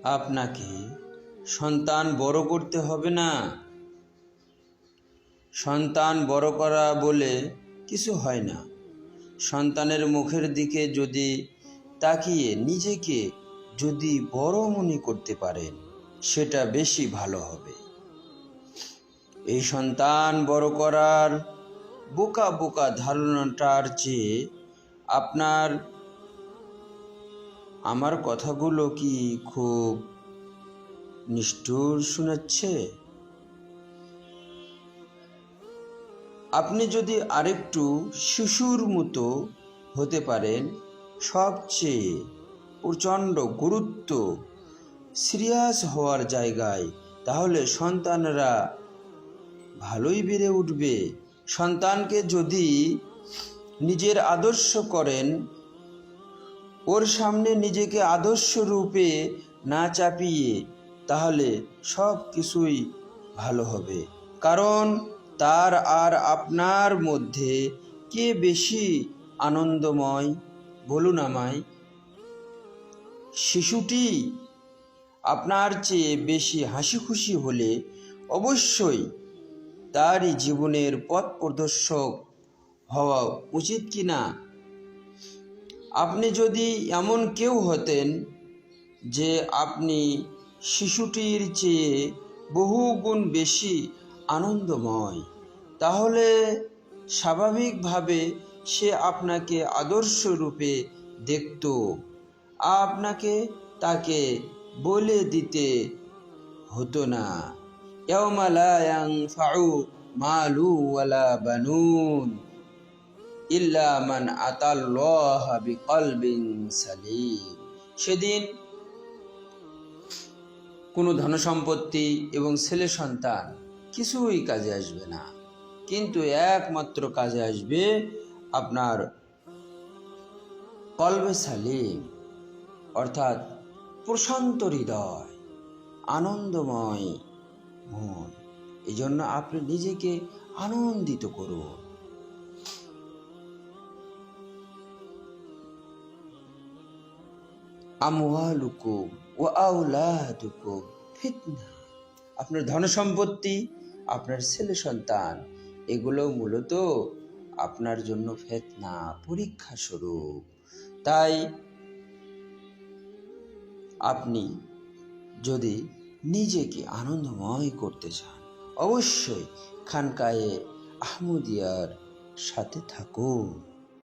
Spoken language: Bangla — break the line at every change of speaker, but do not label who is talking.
আপনাকে সন্তান বড় করতে হবে না। সন্তান বড় করা বলে কিছু হয় না। সন্তানের মুখের দিকে যদি তাকিয়ে নিজেকে যদি বড় মনে করতে পারেন, সেটা বেশি ভালো হবে। এই সন্তান বড় করার বোকা বোকা ধারণাটার চেয়ে আমার কথাগুলো কি খুব নিষ্ঠুর শোনাচ্ছে? আপনি যদি আরেকটু শিশুর মতো হতে পারেন, সবচেয়ে প্রচণ্ড গুরুত্ব সিরিয়াস হওয়ার জায়গায়, তাহলে সন্তানরা ভালোই বেড়ে উঠবে। সন্তানকে যদি নিজের আদর্শ করেন, ওর সামনে নিজেকে আদর্শ রূপে না চাপিয়ে, তাহলে সব কিছুই ভালো হবে। কারণ তার আর আপনার মধ্যে কে বেশি আনন্দময় বলুন আমায়? শিশুটি আপনার চেয়ে বেশি হাসি খুশি হলে অবশ্যই তারই জীবনের পথ প্রদর্শক হওয়া উচিত কি না? আপনি যদি এমন কেউ হতেন যে আপনি শিশুটির চেয়ে বহুগুণ বেশি আনন্দময়, তাহলে স্বাভাবিকভাবে সে আপনাকে আদর্শ রূপে দেখত। আপনাকে তাকে বলে দিতে হতো না, ইয়াউমা লা ইয়ানফাউ মালু ওয়ালা বানুন ইল্লা মান আতাল্লাহা বিকলবিন সালিম। সেদিন কোনো ধনসম্পত্তি এবং ছেলে সন্তান কিছুই কাজে আসবে না, কিন্তু একমাত্র কাজে আসবে আপনার কলবে সালিম, অর্থাৎ প্রশান্ত হৃদয়, আনন্দময় মন। এই জন্য আপনি নিজেকে আনন্দিত করুন। আমওয়ালুকুম ওয়া আওলাদুকুম ফিতনা। আপনার ধনসম্পত্তি, আপনার ছেলে সন্তান, এগুলো মূলত আপনার জন্য ফিতনা, পরীক্ষা স্বরূপ। তাই আপনি যদি নিজেকে আনন্দময় করতে চান, অবশ্যই খানকায়ে আহমদিয়ার সাথে থাকুন।